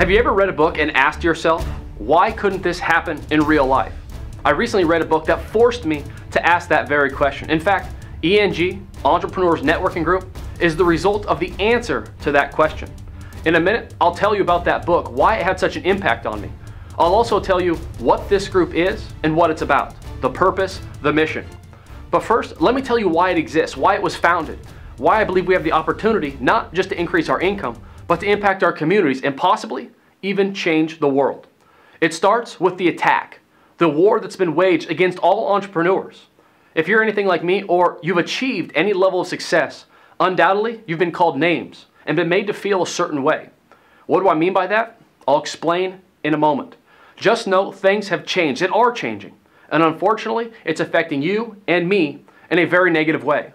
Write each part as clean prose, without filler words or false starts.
Have you ever read a book and asked yourself, why couldn't this happen in real life? I recently read a book that forced me to ask that very question. In fact, ENG, Entrepreneurs Networking Group, is the result of the answer to that question. In a minute, I'll tell you about that book, why it had such an impact on me. I'll also tell you what this group is and what it's about, the purpose, the mission. But first, let me tell you why it exists, why it was founded, why I believe we have the opportunity not just to increase our income, but to impact our communities and possibly even change the world. It starts with the attack, the war that's been waged against all entrepreneurs. If you're anything like me or you've achieved any level of success, undoubtedly you've been called names and been made to feel a certain way. What do I mean by that? I'll explain in a moment. Just know things have changed and are changing, and unfortunately it's affecting you and me in a very negative way.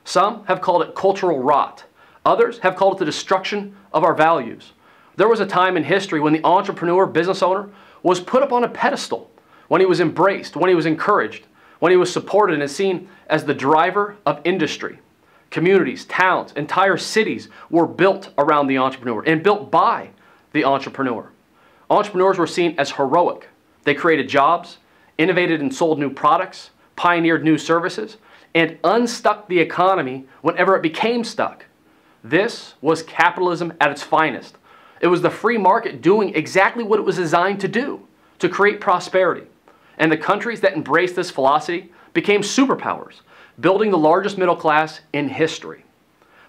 Some have called it cultural rot. Others have called it the destruction of our values. There was a time in history when the entrepreneur, business owner, was put up on a pedestal, when he was embraced, when he was encouraged, when he was supported and seen as the driver of industry. Communities, towns, entire cities were built around the entrepreneur and built by the entrepreneur. Entrepreneurs were seen as heroic. They created jobs, innovated and sold new products, pioneered new services, and unstuck the economy whenever it became stuck. This was capitalism at its finest. It was the free market doing exactly what it was designed to do, to create prosperity. And the countries that embraced this philosophy became superpowers, building the largest middle class in history.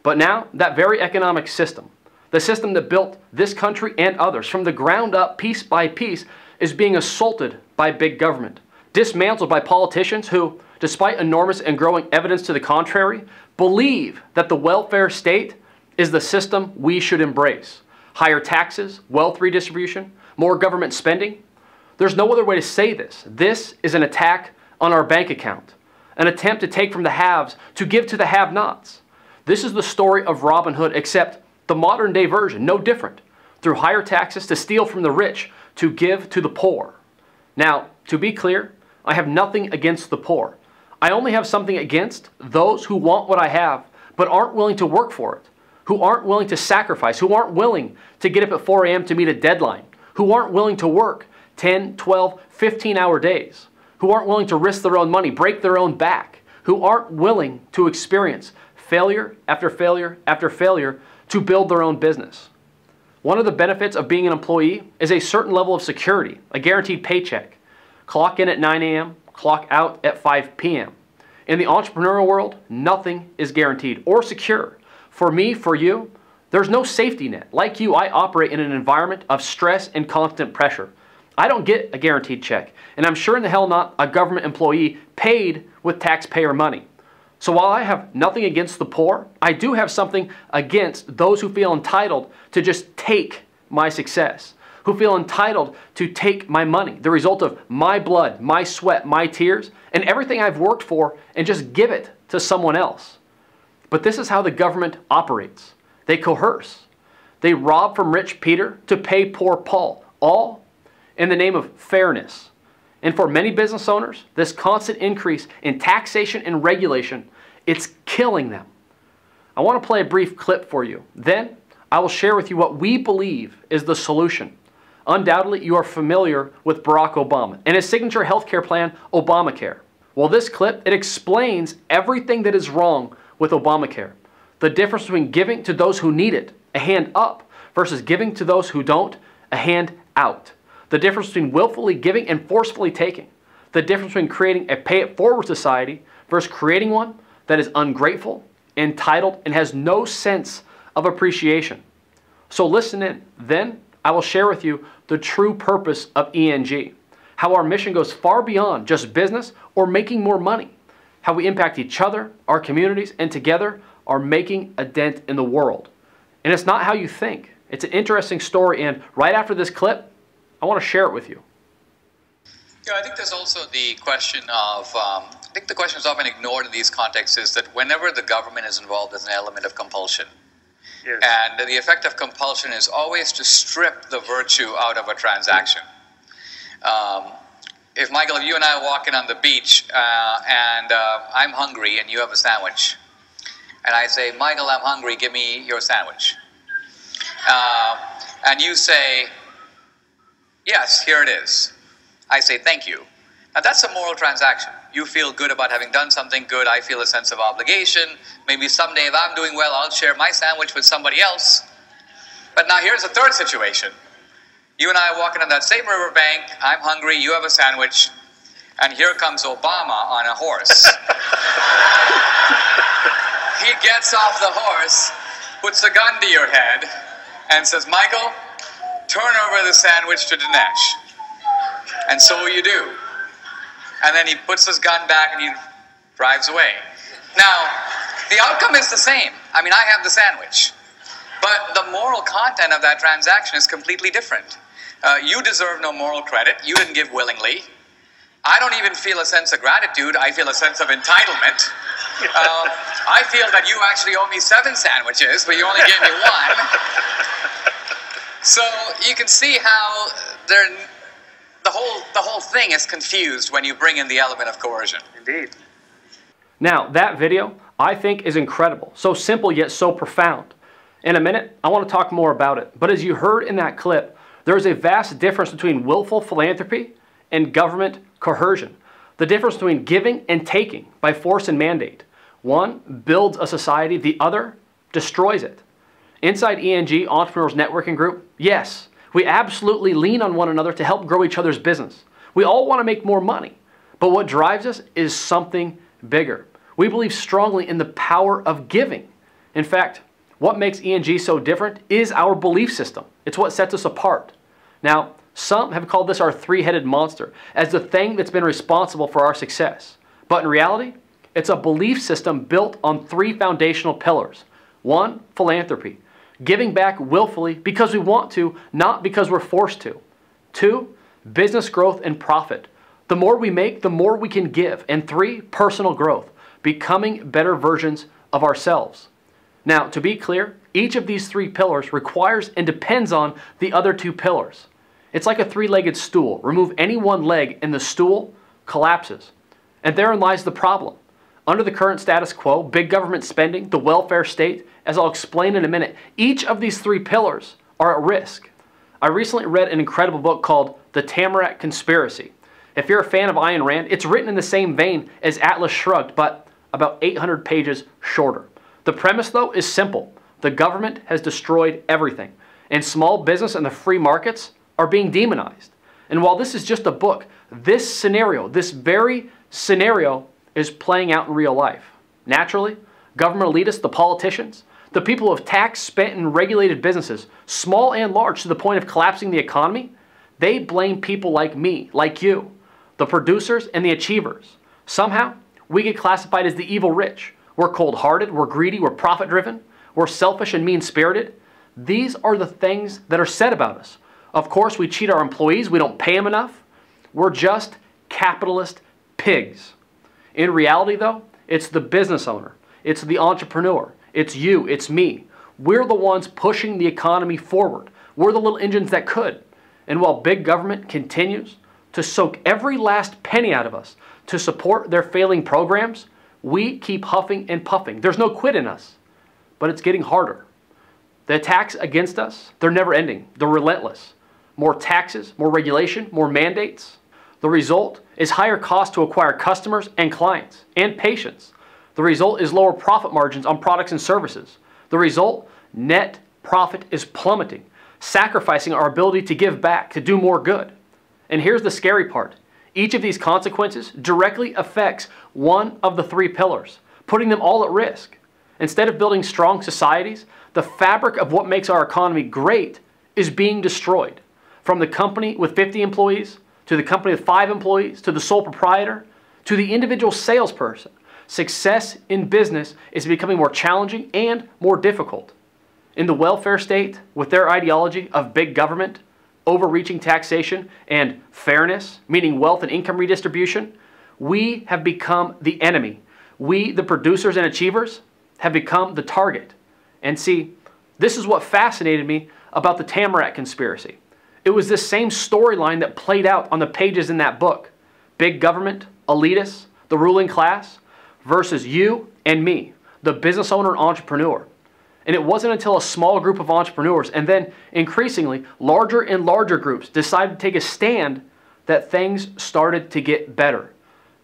But now, that very economic system, the system that built this country and others from the ground up, piece by piece, is being assaulted by big government, dismantled by politicians who, despite enormous and growing evidence to the contrary, believe that the welfare state is the system we should embrace. Higher taxes, wealth redistribution, more government spending. There's no other way to say this. This is an attack on our bank account, an attempt to take from the haves to give to the have-nots. This is the story of Robin Hood, except the modern day version, no different. Through higher taxes to steal from the rich, to give to the poor. Now, to be clear, I have nothing against the poor. I only have something against those who want what I have, but aren't willing to work for it, who aren't willing to sacrifice, who aren't willing to get up at 4 a.m. to meet a deadline, who aren't willing to work 10, 12, 15-hour days, who aren't willing to risk their own money, break their own back, who aren't willing to experience failure after failure after failure to build their own business. One of the benefits of being an employee is a certain level of security, a guaranteed paycheck. Clock in at 9 a.m., clock out at 5 p.m. In the entrepreneurial world, nothing is guaranteed or secure. For me, for you, there's no safety net. Like you, I operate in an environment of stress and constant pressure. I don't get a guaranteed check, and I'm sure in the hell not a government employee paid with taxpayer money. So while I have nothing against the poor, I do have something against those who feel entitled to just take my success, who feel entitled to take my money, the result of my blood, my sweat, my tears, and everything I've worked for, and just give it to someone else. But this is how the government operates. They coerce. They rob from rich Peter to pay poor Paul, all in the name of fairness. And for many business owners, this constant increase in taxation and regulation, it's killing them. I want to play a brief clip for you. Then I will share with you what we believe is the solution. Undoubtedly, you are familiar with Barack Obama and his signature healthcare plan, Obamacare. Well, this clip, it explains everything that is wrong with Obamacare. The difference between giving to those who need it, a hand up, versus giving to those who don't, a hand out. The difference between willfully giving and forcefully taking. The difference between creating a pay-it-forward society versus creating one that is ungrateful, entitled, and has no sense of appreciation. So listen in. Then I will share with you the true purpose of ENG. How our mission goes far beyond just business or making more money. How we impact each other, our communities, and together are making a dent in the world. And it's not how you think. It's an interesting story, and right after this clip, I want to share it with you. Yeah, I think there's also the question of, I think the question is often ignored in these contexts is that whenever the government is involved, there's an element of compulsion. Yes. And the effect of compulsion is always to strip the virtue out of a transaction. If, Michael, if you and I are walking on the beach and I'm hungry and you have a sandwich, and I say, Michael, I'm hungry, give me your sandwich. And you say, Yes, here it is. I say thank you. Now that's a moral transaction. You feel good about having done something good. I feel a sense of obligation. Maybe someday if I'm doing well, I'll share my sandwich with somebody else. But now here's a third situation. You and I are walking on that same riverbank. I'm hungry. You have a sandwich. And here comes Obama on a horse. He gets off the horse, puts a gun to your head, and says, Michael, turn over the sandwich to Dinesh. And so you do. And then he puts his gun back and he drives away. Now, the outcome is the same. I mean, I have the sandwich. But the moral content of that transaction is completely different. You deserve no moral credit. You didn't give willingly. I don't even feel a sense of gratitude. I feel a sense of entitlement. I feel that you actually owe me 7 sandwiches, but you only gave me 1. So you can see how the whole thing is confused when you bring in the element of coercion. Indeed. Now, that video, I think, is incredible. So simple, yet so profound. In a minute, I want to talk more about it. But as you heard in that clip, there is a vast difference between willful philanthropy and government coercion. The difference between giving and taking by force and mandate. One builds a society, the other destroys it. Inside ENG, Entrepreneurs Networking Group, yes, we absolutely lean on one another to help grow each other's business. We all want to make more money. But what drives us is something bigger. We believe strongly in the power of giving. In fact, what makes ENG so different is our belief system. It's what sets us apart. Now, some have called this our three-headed monster as the thing that's been responsible for our success. But in reality, it's a belief system built on 3 foundational pillars. 1, philanthropy, giving back willfully because we want to, not because we're forced to. 2, business growth and profit. The more we make, the more we can give. And 3, personal growth, becoming better versions of ourselves. Now, to be clear, each of these 3 pillars requires and depends on the other 2 pillars. It's like a 3-legged stool. Remove any one leg and the stool collapses. And therein lies the problem. Under the current status quo, big government spending, the welfare state, as I'll explain in a minute, each of these 3 pillars are at risk. I recently read an incredible book called The Tamarack Conspiracy. If you're a fan of Ayn Rand, it's written in the same vein as Atlas Shrugged, but about 800 pages shorter. The premise, though, is simple. The government has destroyed everything, and small business and the free markets are being demonized. And while this is just a book, this scenario, this very scenario, is playing out in real life. Naturally, government elitists, the politicians, the people who have taxed, spent, and regulated businesses, small and large, to the point of collapsing the economy, they blame people like me, like you, the producers and the achievers. Somehow, we get classified as the evil rich. We're cold-hearted, we're greedy, we're profit-driven, we're selfish and mean-spirited. These are the things that are said about us. Of course, we cheat our employees, we don't pay them enough. We're just capitalist pigs. In reality, though, it's the business owner, it's the entrepreneur, it's you, it's me. We're the ones pushing the economy forward. We're the little engines that could. And while big government continues to soak every last penny out of us to support their failing programs, we keep huffing and puffing. There's no quit in us, but it's getting harder. The attacks against us, they're never ending. They're relentless. More taxes, more regulation, more mandates. The result is higher costs to acquire customers and clients and patients. The result is lower profit margins on products and services. The result, net profit is plummeting, sacrificing our ability to give back, to do more good. And here's the scary part. Each of these consequences directly affects one of the 3 pillars, putting them all at risk. Instead of building strong societies, the fabric of what makes our economy great is being destroyed. From the company with 50 employees, to the company with 5 employees, to the sole proprietor, to the individual salesperson, success in business is becoming more challenging and more difficult. In the welfare state, with their ideology of big government, overreaching taxation, and fairness, meaning wealth and income redistribution, we have become the enemy. We, the producers and achievers, have become the target. And see, this is what fascinated me about the Tamarack Conspiracy. It was this same storyline that played out on the pages in that book. Big government, elitists, the ruling class, versus you and me, the business owner and entrepreneur. And it wasn't until a small group of entrepreneurs, and then increasingly larger and larger groups, decided to take a stand that things started to get better.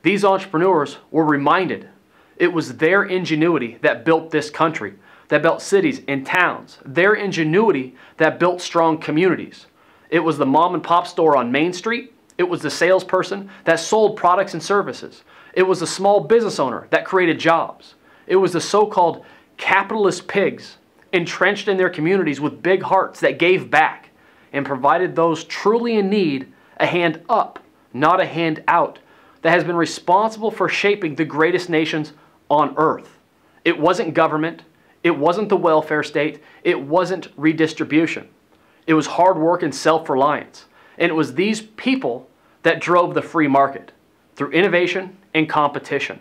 These entrepreneurs were reminded it was their ingenuity that built this country, that built cities and towns, their ingenuity that built strong communities. It was the mom and pop store on Main Street. It was the salesperson that sold products and services. It was the small business owner that created jobs. It was the so-called capitalist pigs entrenched in their communities with big hearts that gave back and provided those truly in need a hand up, not a hand out, that has been responsible for shaping the greatest nations on earth. It wasn't government. It wasn't the welfare state. It wasn't redistribution. It was hard work and self-reliance. And it was these people that drove the free market through innovation and competition.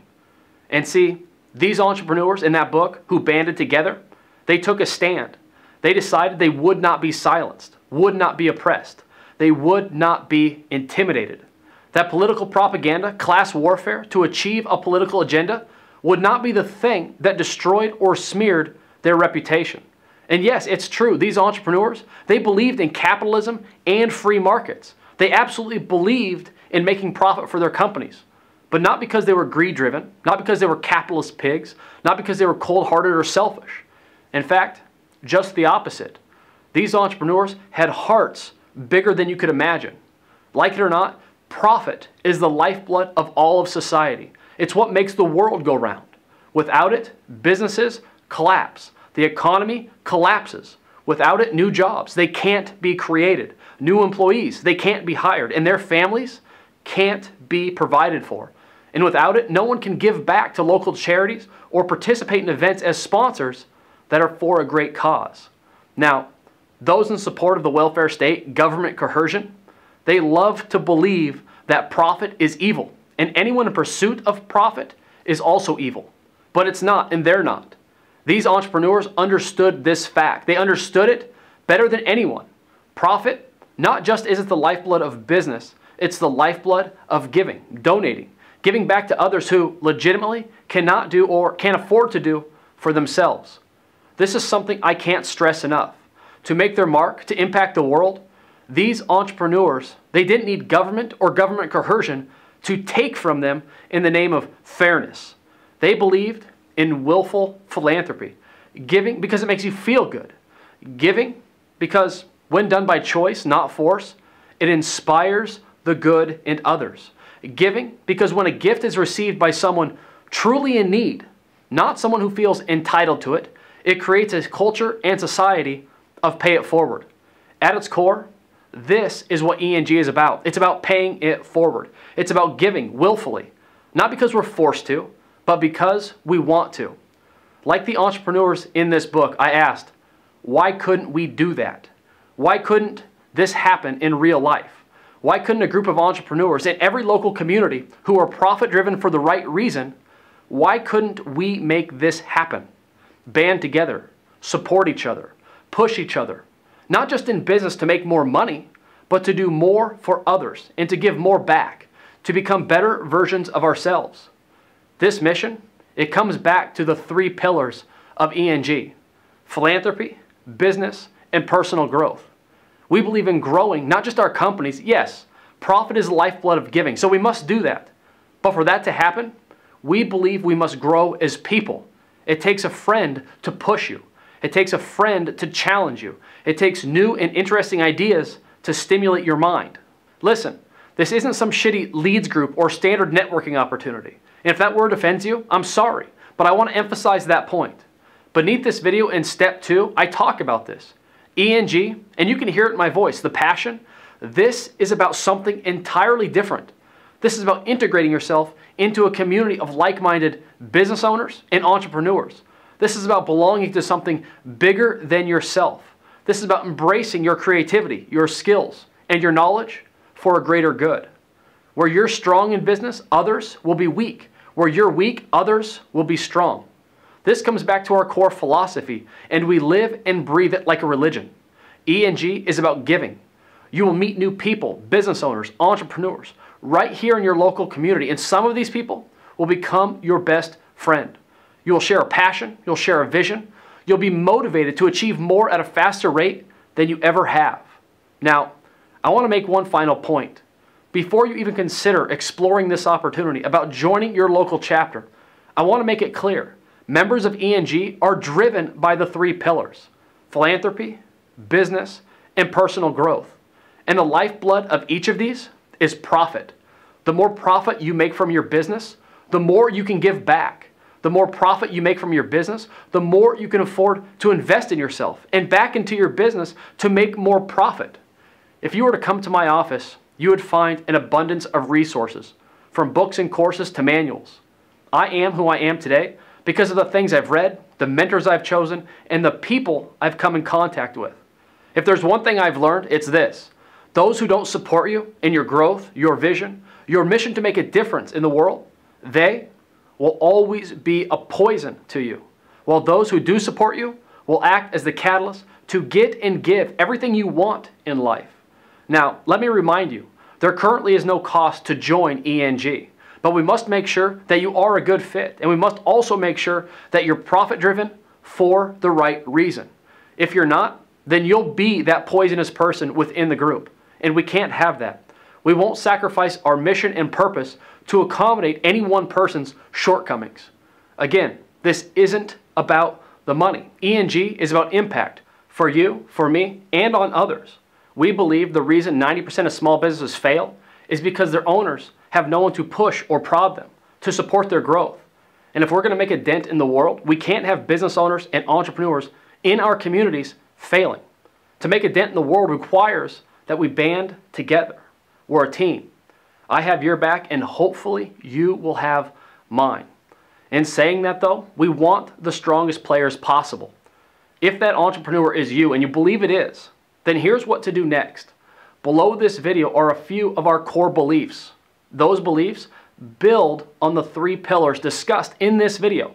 And see, these entrepreneurs in that book who banded together, they took a stand. They decided they would not be silenced, would not be oppressed. They would not be intimidated. That political propaganda, class warfare to achieve a political agenda would not be the thing that destroyed or smeared their reputation. And yes, it's true, these entrepreneurs, they believed in capitalism and free markets. They absolutely believed in making profit for their companies. But not because they were greed-driven, not because they were capitalist pigs, not because they were cold-hearted or selfish. In fact, just the opposite. These entrepreneurs had hearts bigger than you could imagine. Like it or not, profit is the lifeblood of all of society. It's what makes the world go round. Without it, businesses collapse. The economy collapses. Without it, new jobs, they can't be created. New employees, they can't be hired. And their families can't be provided for. And without it, no one can give back to local charities or participate in events as sponsors that are for a great cause. Now, those in support of the welfare state, government coercion, they love to believe that profit is evil. And anyone in pursuit of profit is also evil. But it's not, and they're not. These entrepreneurs understood this fact. They understood it better than anyone. Profit not just isn't the lifeblood of business, it's the lifeblood of giving, donating, giving back to others who legitimately cannot do or can't afford to do for themselves. This is something I can't stress enough. To make their mark, to impact the world, these entrepreneurs, they didn't need government or government coercion to take from them in the name of fairness. They believed in willful philanthropy, giving because it makes you feel good, giving because when done by choice, not force, it inspires the good in others. Giving because when a gift is received by someone truly in need, not someone who feels entitled to it, it creates a culture and society of pay it forward. At its core, this is what ENG is about. It's about paying it forward. It's about giving willfully, not because we're forced to, but because we want to. Like the entrepreneurs in this book, I asked, why couldn't we do that? Why couldn't this happen in real life? Why couldn't a group of entrepreneurs in every local community who are profit-driven for the right reason, why couldn't we make this happen? Band together, support each other, push each other, not just in business to make more money, but to do more for others and to give more back, to become better versions of ourselves. This mission, it comes back to the three pillars of ENG: philanthropy, business, and personal growth. We believe in growing not just our companies. Yes, profit is the lifeblood of giving, so we must do that. But for that to happen, we believe we must grow as people. It takes a friend to push you. It takes a friend to challenge you. It takes new and interesting ideas to stimulate your mind. Listen, this isn't some shitty leads group or standard networking opportunity. And if that word offends you, I'm sorry, but I want to emphasize that point. Beneath this video in step 2, I talk about this. ENG, and you can hear it in my voice, the passion, this is about something entirely different. This is about integrating yourself into a community of like-minded business owners and entrepreneurs. This is about belonging to something bigger than yourself. This is about embracing your creativity, your skills, and your knowledge for a greater good. Where you're strong in business, others will be weak. Where you're weak, others will be strong. This comes back to our core philosophy, and we live and breathe it like a religion. ENG is about giving. You will meet new people, business owners, entrepreneurs, right here in your local community, and some of these people will become your best friend. You will share a passion, you'll share a vision, You'll be motivated to achieve more at a faster rate than you ever have. Now, I want to make one final point. Before you even consider exploring this opportunity about joining your local chapter, I want to make it clear. Members of ENG are driven by the three pillars: philanthropy, business, and personal growth. And the lifeblood of each of these is profit. The more profit you make from your business, the more you can give back. The more profit you make from your business, the more you can afford to invest in yourself and back into your business to make more profit. If you were to come to my office, you would find an abundance of resources, from books and courses to manuals. I am who I am today because of the things I've read, the mentors I've chosen, and the people I've come in contact with. If there's one thing I've learned, it's this: those who don't support you in your growth, your vision, your mission to make a difference in the world, they will always be a poison to you, while those who do support you will act as the catalyst to get and give everything you want in life. Now, let me remind you, there currently is no cost to join ENG, but we must make sure that you are a good fit, and we must also make sure that you're profit-driven for the right reason. If you're not, then you'll be that poisonous person within the group, and we can't have that. We won't sacrifice our mission and purpose to accommodate any one person's shortcomings. Again, this isn't about the money. ENG is about impact for you, for me, and on others. We believe the reason 90% of small businesses fail is because their owners have no one to push or prod them to support their growth. And if we're going to make a dent in the world, we can't have business owners and entrepreneurs in our communities failing. To make a dent in the world requires that we band together. We're a team. I have your back, and hopefully you will have mine. In saying that though, we want the strongest players possible. If that entrepreneur is you and you believe it is, then here's what to do next. Below this video are a few of our core beliefs. Those beliefs build on the three pillars discussed in this video.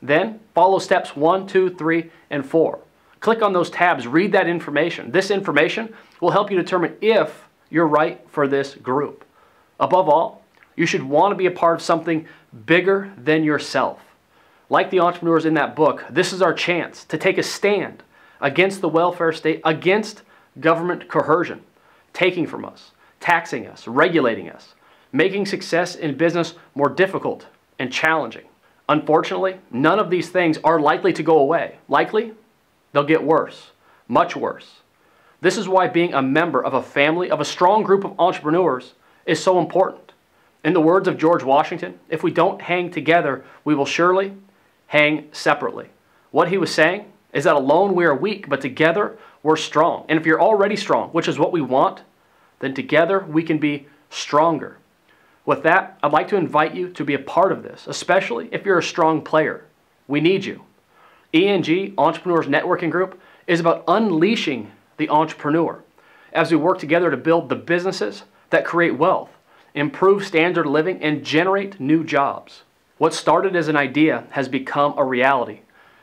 Then follow steps 1, 2, 3, and 4. Click on those tabs, read that information. This information will help you determine if you're right for this group. Above all, you should want to be a part of something bigger than yourself. Like the entrepreneurs in that book, this is our chance to take a stand against the welfare state, against government coercion, taking from us, taxing us, regulating us, making success in business more difficult and challenging. Unfortunately, none of these things are likely to go away. Likely, they'll get worse, much worse. This is why being a member of a family, of a strong group of entrepreneurs, is so important. In the words of George Washington, if we don't hang together, we will surely hang separately. What he was saying is that alone we are weak, but together we're strong. And if you're already strong, which is what we want, then together we can be stronger. With that, I'd like to invite you to be a part of this, especially if you're a strong player. We need you. ENG, Entrepreneurs Networking Group, is about unleashing the entrepreneur as we work together to build the businesses that create wealth, improve standard of living, and generate new jobs. What started as an idea has become a reality.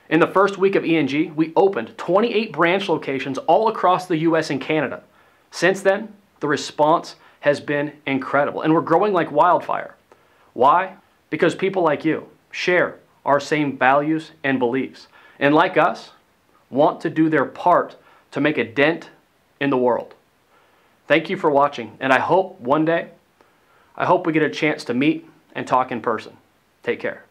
In the first week of ENG, we opened 28 branch locations all across the US and Canada. Since then, the response has been incredible, and we're growing like wildfire. Why? Because people like you share our same values and beliefs, and like us, want to do their part to make a dent in the world. Thank you for watching, and I hope one day, we get a chance to meet and talk in person. Take care.